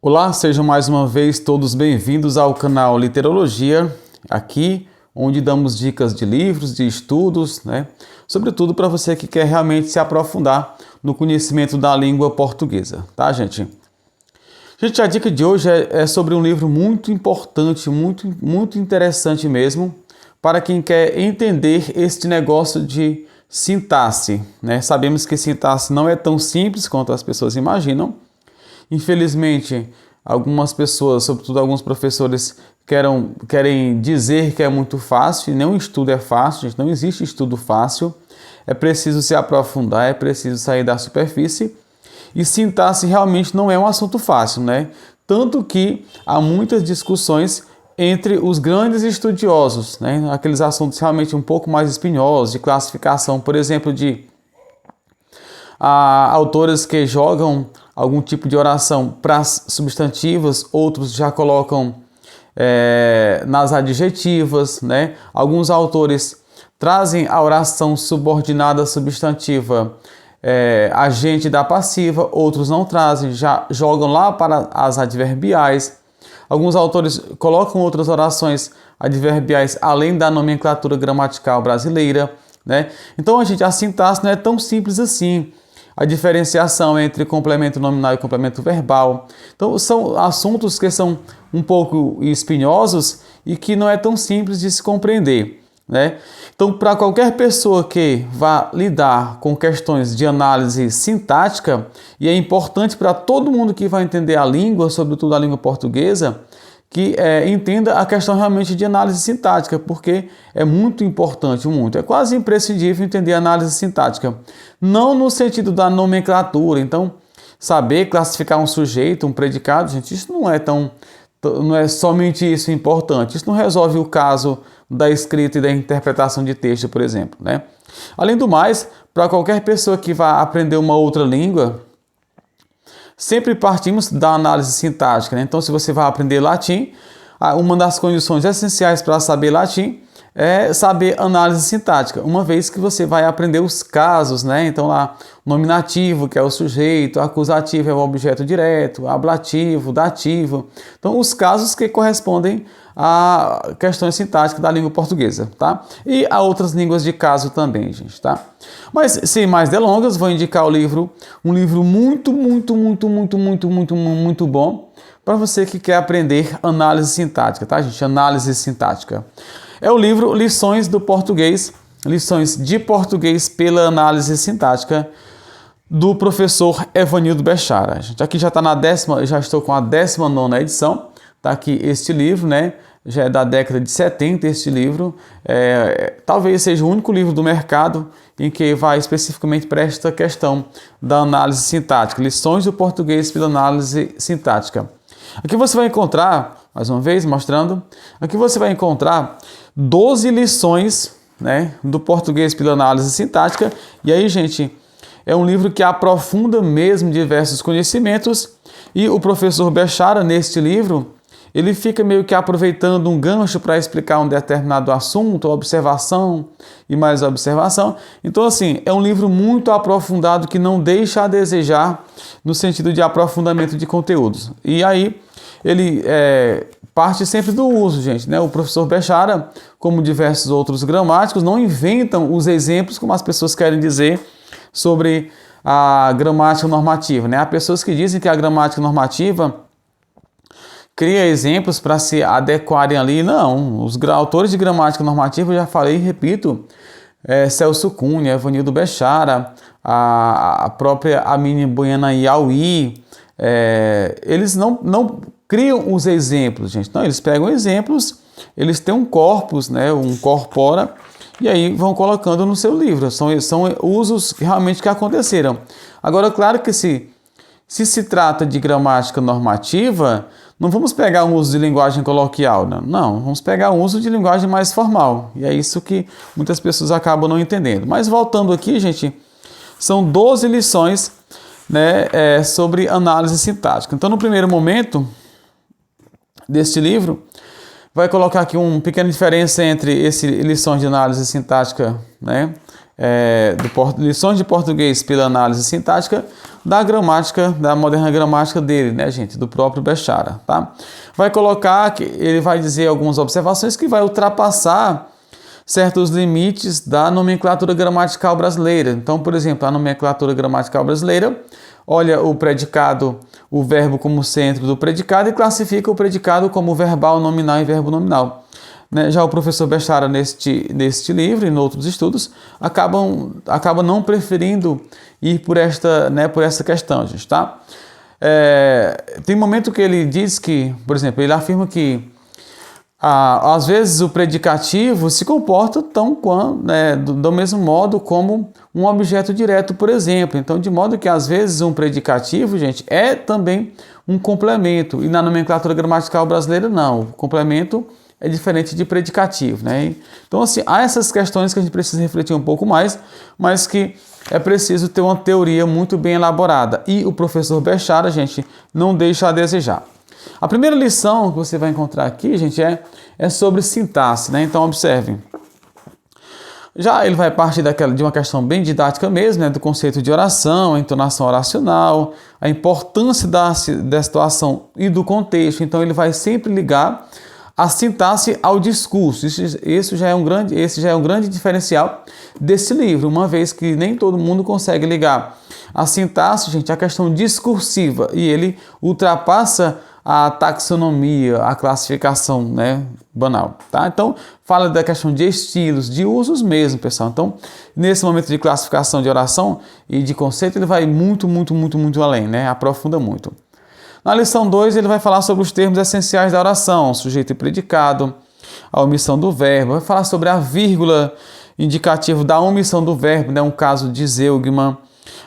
Olá, sejam mais uma vez todos bem-vindos ao canal Literologia, aqui onde damos dicas de livros, de estudos, Sobretudo para você que quer realmente se aprofundar no conhecimento da língua portuguesa, tá, gente? Gente, a dica de hoje é sobre um livro muito importante, muito interessante mesmo, para quem quer entender este negócio de sintaxe, Sabemos que sintaxe não é tão simples quanto as pessoas imaginam. Infelizmente, algumas pessoas, sobretudo alguns professores, querem dizer que é muito fácil, e nenhum estudo é fácil, gente, não existe estudo fácil, é preciso se aprofundar, é preciso sair da superfície, e sintaxe realmente não é um assunto fácil, Tanto que há muitas discussões entre os grandes estudiosos, Aqueles assuntos realmente um pouco mais espinhosos, de classificação, por exemplo, de autores que jogam algum tipo de oração para substantivas, outros já colocam nas adjetivas, Alguns autores trazem a oração subordinada substantiva agente da passiva, outros não trazem, já jogam lá para as adverbiais. Alguns autores colocam outras orações adverbiais além da nomenclatura gramatical brasileira, Então, a sintaxe não é tão simples assim. A diferenciação entre complemento nominal e complemento verbal. Então, são assuntos que são um pouco espinhosos e que não é tão simples de se compreender, Então, para qualquer pessoa que vá lidar com questões de análise sintática, e é importante para todo mundo que vai entender a língua, sobretudo a língua portuguesa, que entenda a questão realmente de análise sintática, porque é muito importante, é quase imprescindível entender a análise sintática. Não no sentido da nomenclatura, então, saber classificar um sujeito, um predicado, gente, isso não é somente isso importante, isso não resolve o caso da escrita e da interpretação de texto, por exemplo, Além do mais, para qualquer pessoa que vá aprender uma outra língua, sempre partimos da análise sintática, Então, se você vai aprender latim, uma das condições essenciais para saber latim é saber análise sintática, uma vez que você vai aprender os casos, Então, lá, nominativo, que é o sujeito, acusativo é o objeto direto, ablativo, dativo. Então, os casos que correspondem a questões sintáticas da língua portuguesa, tá? E a outras línguas de caso também, gente, tá? Mas, sem mais delongas, vou indicar um livro muito bom para você que quer aprender análise sintática, tá, gente? Análise sintática. É o livro Lições do Português, Lições de Português pela Análise Sintática, do professor Evanildo Bechara. Gente, aqui já estou com a 19ª edição, tá aqui este livro, Já é da década de 70 este livro, talvez seja o único livro do mercado em que vai especificamente para esta questão da análise sintática, Lições do Português pela Análise Sintática. Aqui você vai encontrar, mais uma vez mostrando, aqui você vai encontrar 12 lições, do português pela análise sintática, e aí, gente, é um livro que aprofunda mesmo diversos conhecimentos, e o professor Bechara, neste livro, ele fica meio que aproveitando um gancho para explicar um determinado assunto, observação e mais observação. Então, assim, é um livro muito aprofundado que não deixa a desejar no sentido de aprofundamento de conteúdos. E aí, ele parte sempre do uso, gente, O professor Bechara, como diversos outros gramáticos, não inventam os exemplos como as pessoas querem dizer sobre a gramática normativa, Há pessoas que dizem que a gramática normativa cria exemplos para se adequarem ali. Não, os autores de gramática normativa, eu já falei e repito, Celso Cunha, Evanildo Bechara, a própria Amine Buena Yauí, eles não criam os exemplos, gente. Não, eles pegam exemplos, eles têm um corpus, um corpora, e aí vão colocando no seu livro. São usos realmente que aconteceram. Agora, claro que se trata de gramática normativa, não vamos pegar um uso de linguagem coloquial, não, vamos pegar um uso de linguagem mais formal, e é isso que muitas pessoas acabam não entendendo. Mas voltando aqui, gente, são 12 lições, sobre análise sintática. Então, no primeiro momento deste livro, vai colocar aqui uma pequena diferença entre lições de análise sintática, Lições de português pela análise sintática, da gramática, da moderna gramática dele, né, gente, do próprio Bechara, tá? Vai colocar, que ele vai dizer algumas observações que vai ultrapassar certos limites da nomenclatura gramatical brasileira. Então, por exemplo, a nomenclatura gramatical brasileira olha o predicado, o verbo como centro do predicado e classifica o predicado como verbal, nominal e verbo nominal. Já o professor Bechara, neste livro e em outros estudos, acaba não preferindo ir por essa questão, gente, tá? Tem momento que ele diz que, por exemplo, ele afirma que às vezes o predicativo se comporta do mesmo modo como um objeto direto, por exemplo. Então, de modo que às vezes um predicativo, gente, é também um complemento. E na nomenclatura gramatical brasileira, não. O complemento é diferente de predicativo, né? Então, assim, há essas questões que a gente precisa refletir um pouco mais, mas que é preciso ter uma teoria muito bem elaborada. E o professor Bechara, gente, não deixa a desejar. A primeira lição que você vai encontrar aqui, gente, é sobre sintaxe, né? Então, observem. Já ele vai partir de uma questão bem didática mesmo, né? Do conceito de oração, a entonação oracional, a importância da situação e do contexto. Então, ele vai sempre ligar a sintaxe ao discurso. Esse já é um grande diferencial desse livro, uma vez que nem todo mundo consegue ligar a sintaxe, gente, à questão discursiva, e ele ultrapassa a taxonomia, a classificação, né, banal, tá? Então, fala da questão de estilos, de usos mesmo, pessoal. Então, nesse momento de classificação de oração e de conceito, ele vai muito além, né? Aprofunda muito. Na lição 2, ele vai falar sobre os termos essenciais da oração, sujeito e predicado, a omissão do verbo, vai falar sobre a vírgula, indicativo da omissão do verbo, né, um caso de zeugma.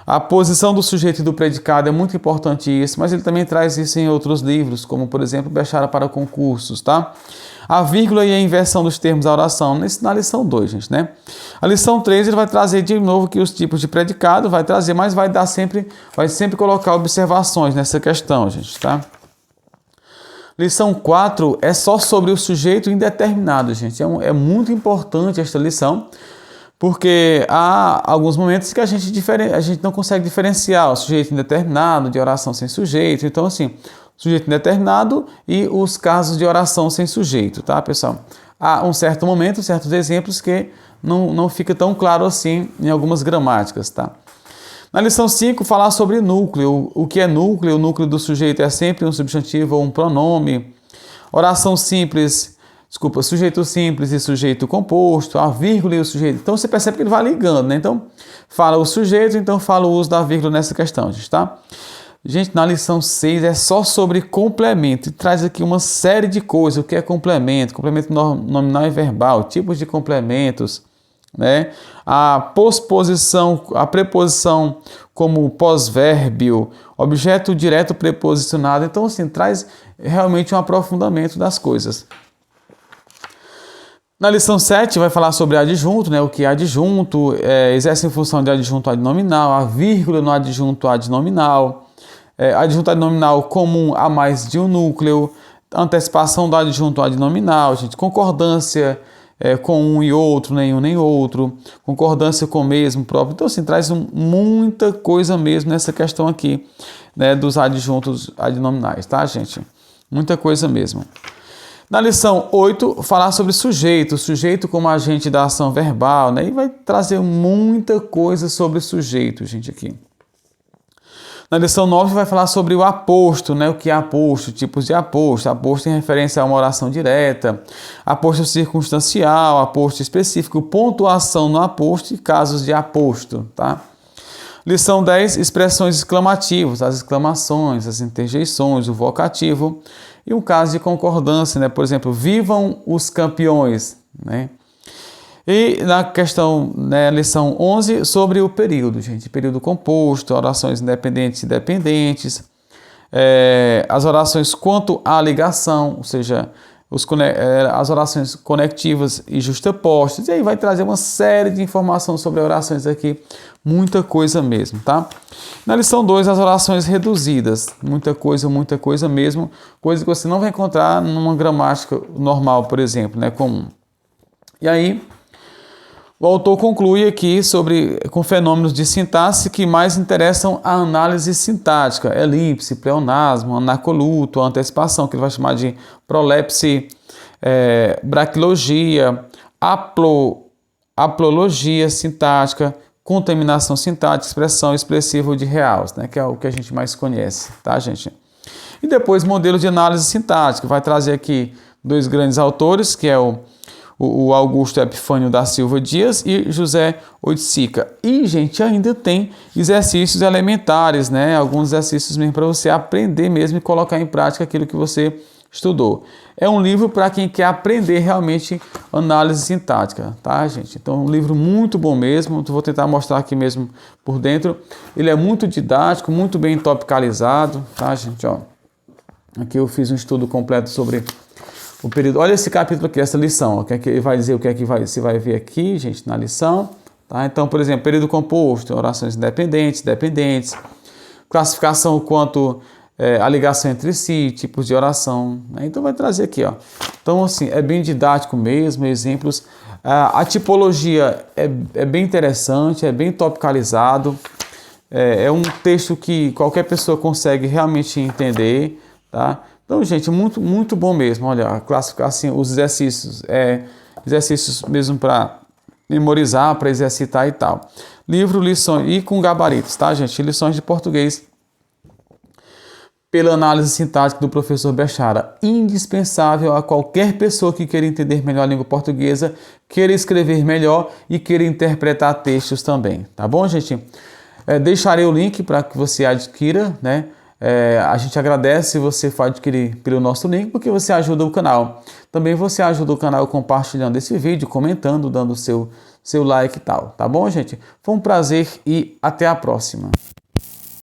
A posição do sujeito e do predicado é muito importante isso, mas ele também traz isso em outros livros, como, por exemplo, Bechara para concursos, tá? A vírgula e a inversão dos termos da oração, na lição 2, gente, né? A lição 3, ele vai trazer de novo que os tipos de predicado, vai trazer, mas vai sempre colocar observações nessa questão, gente, tá? Lição 4 é só sobre o sujeito indeterminado, gente. É muito importante esta lição, porque há alguns momentos que a gente não consegue diferenciar o sujeito indeterminado de oração sem sujeito. Então, assim, sujeito indeterminado e os casos de oração sem sujeito, tá, pessoal? Há um certo momento, certos exemplos que não fica tão claro assim em algumas gramáticas, tá? Na lição 5, falar sobre núcleo. O que é núcleo? O núcleo do sujeito é sempre um substantivo ou um pronome. Oração simples, sujeito simples e sujeito composto, a vírgula e o sujeito. Então, você percebe que ele vai ligando, né? Então, fala o sujeito, então fala o uso da vírgula nessa questão, gente, tá? Gente, na lição 6 é só sobre complemento. E traz aqui uma série de coisas. O que é complemento? Complemento nominal e verbal, tipos de complementos, né? A posposição, a preposição como pós-vérbio, objeto direto preposicionado. Então, assim, traz realmente um aprofundamento das coisas. Na lição 7 vai falar sobre adjunto, né? O que é adjunto, exerce em função de adjunto adnominal, a vírgula no adjunto adnominal, adjunto adnominal comum a mais de um núcleo, antecipação do adjunto adnominal, gente, concordância com um e outro, nenhum nem outro, concordância com o mesmo próprio. Então, assim, traz muita coisa mesmo nessa questão aqui, né, dos adjuntos adnominais, tá, gente? Muita coisa mesmo. Na lição 8, falar sobre sujeito como agente da ação verbal, né? E vai trazer muita coisa sobre sujeito, gente, aqui. Na lição 9 vai falar sobre o aposto, né? O que é aposto, tipos de aposto. Aposto em referência a uma oração direta, aposto circunstancial, aposto específico, pontuação no aposto e casos de aposto, tá? Lição 10, expressões exclamativas, as exclamações, as interjeições, o vocativo e um caso de concordância, né? Por exemplo, vivam os campeões, né? E na questão, né, lição 11, sobre o período, gente. Período composto, orações independentes e dependentes, as orações quanto à ligação, ou seja, as orações conectivas e justapostas. E aí vai trazer uma série de informações sobre orações aqui, muita coisa mesmo, tá? Na lição 2, as orações reduzidas, muita coisa mesmo, coisa que você não vai encontrar numa gramática normal, por exemplo, né, comum. E aí, O autor conclui aqui com fenômenos de sintaxe que mais interessam a análise sintática, elipse, pleonasmo, anacoluto, antecipação, que ele vai chamar de prolepse, braquilogia, aplologia sintática, contaminação sintática, expressão expressiva de Reals, né, que é o que a gente mais conhece, tá, gente? E depois, modelo de análise sintática, vai trazer aqui dois grandes autores, que é o Augusto Epifânio da Silva Dias e José Oiticica. E, gente, ainda tem exercícios elementares, né? Alguns exercícios mesmo para você aprender mesmo e colocar em prática aquilo que você estudou. É um livro para quem quer aprender realmente análise sintática, tá, gente? Então, é um livro muito bom mesmo. Vou tentar mostrar aqui mesmo por dentro. Ele é muito didático, muito bem topicalizado, tá, gente? Ó, aqui eu fiz um estudo completo sobre o período. Olha esse capítulo aqui, essa lição. O que é que ele vai dizer, o que é que você vai ver aqui, gente, na lição. Tá? Então, por exemplo, período composto, orações independentes, dependentes, classificação quanto a ligação entre si, tipos de oração. Né? Então, vai trazer aqui, ó. Então, assim, é bem didático mesmo, exemplos. A tipologia é bem interessante, é bem topicalizado. É um texto que qualquer pessoa consegue realmente entender, tá? Então, gente, muito, muito bom mesmo. Olha, classificar assim, os exercícios, exercícios mesmo para memorizar, para exercitar e tal. Livro, lições, e com gabaritos, tá, gente? Lições de português pela análise sintática do professor Bechara. Indispensável a qualquer pessoa que queira entender melhor a língua portuguesa, queira escrever melhor e queira interpretar textos também. Tá bom, gente? Deixarei o link para que você adquira, né? A gente agradece se você for adquirir pelo nosso link, porque você ajuda o canal. Também você ajuda o canal compartilhando esse vídeo, comentando, dando seu like e tal. Tá bom, gente? Foi um prazer e até a próxima.